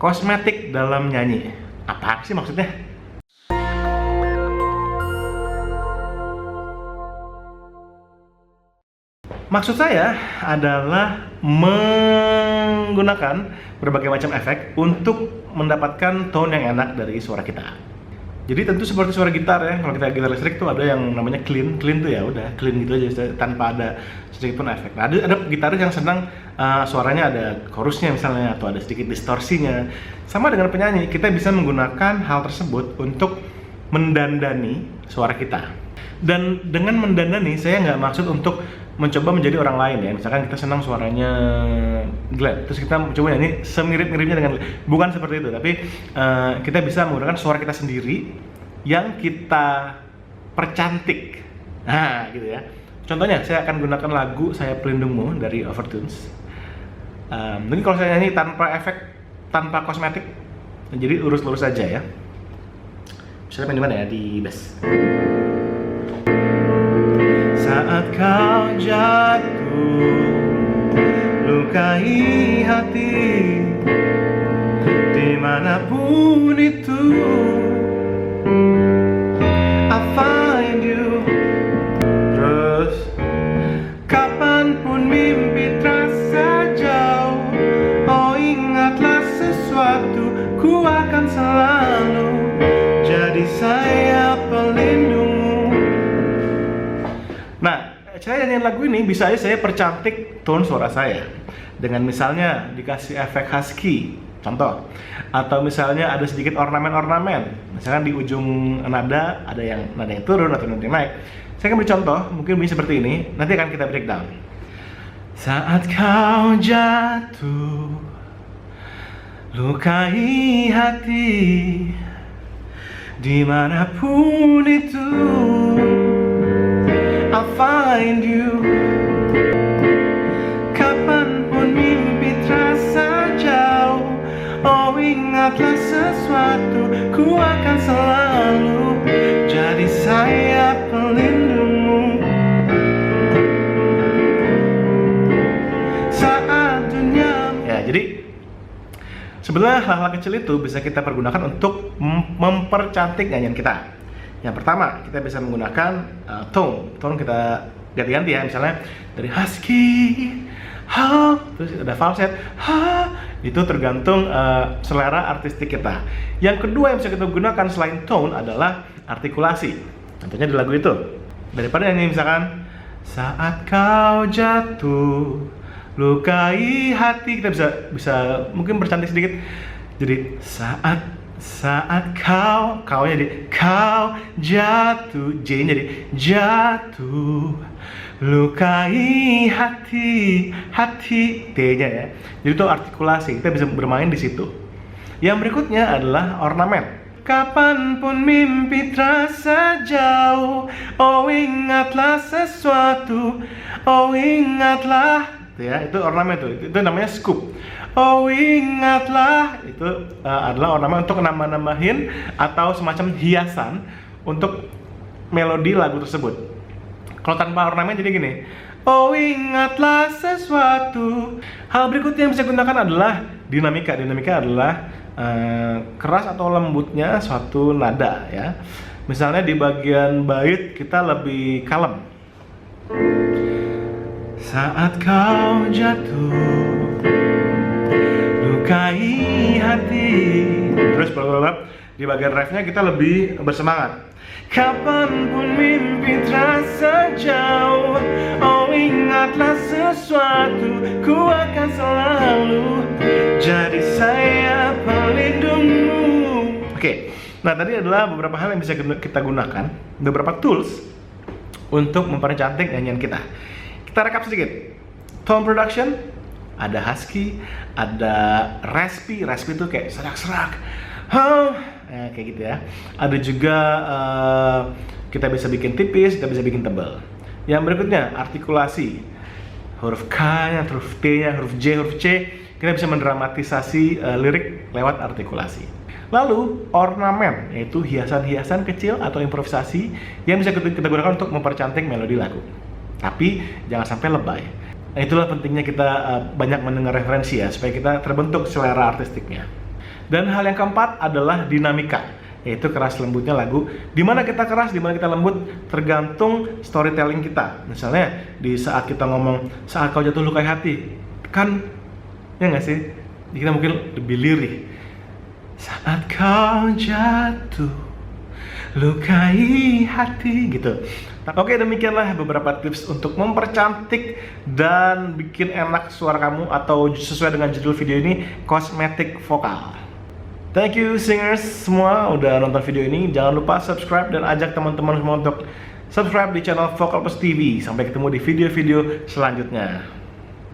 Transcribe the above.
kosmetik dalam nyanyi. Apa sih maksudnya? Maksud saya adalah menggunakan berbagai macam efek untuk mendapatkan tone yang enak dari suara kita. Jadi tentu seperti suara gitar ya, kalau kita gitar listrik tuh ada yang namanya clean tuh ya udah clean gitu aja tanpa ada sedikit pun efek. Nah, ada gitaris yang senang suaranya ada chorusnya misalnya atau ada sedikit distorsinya. Sama dengan penyanyi, kita bisa menggunakan hal tersebut untuk mendandani suara kita. Dan dengan mendandani, saya nggak maksud untuk mencoba menjadi orang lain ya. Misalkan kita senang suaranya Glenn, terus kita coba nyanyi semirip-miripnya dengan Glenn. Bukan seperti itu, tapi kita bisa menggunakan suara kita sendiri yang kita percantik. Nah, gitu ya. Contohnya, saya akan gunakan lagu Saya Pelindungmu dari Overtones. Mungkin kalau saya nyanyi tanpa efek, tanpa kosmetik, jadi lurus-lurus aja ya. Misalnya main di mana ya? Di bass. Saat kau jatuh, lukai hati, dimanapun itu, I find you. Terus, kapanpun mimpi terasa jauh, oh ingatlah sesuatu, ku akan selalu jadi sayap pelindungmu. Nah, saya nyanyiin lagu ini bisa aja saya percantik tone suara saya dengan misalnya dikasih efek husky, contoh, atau misalnya ada sedikit ornamen-ornamen, misalkan di ujung nada ada yang nada yang turun atau nada yang naik. Saya akan beri contoh, mungkin bisa seperti ini, nanti akan kita breakdown. Saat kau jatuh, lukai hati, dimanapun itu, I'll find you. Kapanpun mimpi terasa jauh, oh ingatlah sesuatu, ku akan selalu jadi sayap pelindungmu. Saat dunia. Ya, jadi sebenarnya hal-hal kecil itu bisa kita pergunakan untuk mempercantik nyanyian kita. Yang pertama, kita bisa menggunakan tone kita ganti-ganti ya, misalnya dari husky, ha, terus ada falset, ha, itu tergantung selera artistik kita. Yang kedua yang bisa kita gunakan selain tone adalah artikulasi. Contohnya di lagu itu, daripada nyanyi misalkan saat kau jatuh, lukai hati, kita bisa mungkin bercantik sedikit. Jadi saat kau jadi kau jatuh, J jadi jatuh, lukai hati, T-nya ya. Jadi itu artikulasi, kita bisa bermain di situ. Yang berikutnya adalah ornamen. Kapanpun mimpi terasa jauh, oh ingatlah sesuatu, oh ingatlah, ya itu ornamen itu namanya scoop. Oh ingatlah, itu adalah ornamen untuk nambahin atau semacam hiasan untuk melodi lagu tersebut. Kalau tanpa ornamen jadi gini, oh ingatlah sesuatu. Hal berikutnya yang bisa digunakan adalah dinamika. Dinamika adalah keras atau lembutnya suatu nada ya. Misalnya di bagian bait kita lebih kalem. Saat kau jatuh, lukai hati. Terus di bagian refnya kita lebih bersemangat. Kapanpun mimpi terasa jauh, oh ingatlah sesuatu, ku akan selalu jadi sayap pelindungmu. Oke, nah tadi adalah beberapa hal yang bisa kita gunakan, beberapa tools untuk mempercantik nyanyian kita. Kita rekap sedikit. Tone production, ada husky, ada raspy itu kayak serak-serak, kayak gitu ya. Ada juga kita bisa bikin tipis, kita bisa bikin tebal. Yang berikutnya artikulasi, huruf K-nya, huruf T-nya, huruf J, huruf C. Kita bisa mendramatisasi lirik lewat artikulasi. Lalu ornamen, yaitu hiasan-hiasan kecil atau improvisasi yang bisa kita gunakan untuk mempercantik melodi lagu. Tapi jangan sampai lebay. Nah, itulah pentingnya kita banyak mendengar referensi ya, supaya kita terbentuk selera artistiknya. Dan hal yang keempat adalah dinamika, yaitu keras lembutnya lagu. Dimana kita keras, dimana kita lembut, tergantung storytelling kita. Misalnya di saat kita ngomong saat kau jatuh lukai hati, kan ya nggak sih, kita mungkin lebih lirih. Saat kau jatuh lukai hati gitu. Oke, demikianlah beberapa tips untuk mempercantik dan bikin enak suara kamu, atau sesuai dengan judul video ini, kosmetik vokal. Thank you singers semua udah nonton video ini. Jangan lupa subscribe dan ajak teman-teman semua untuk subscribe di channel Vocal Plus TV. Sampai ketemu di video-video selanjutnya.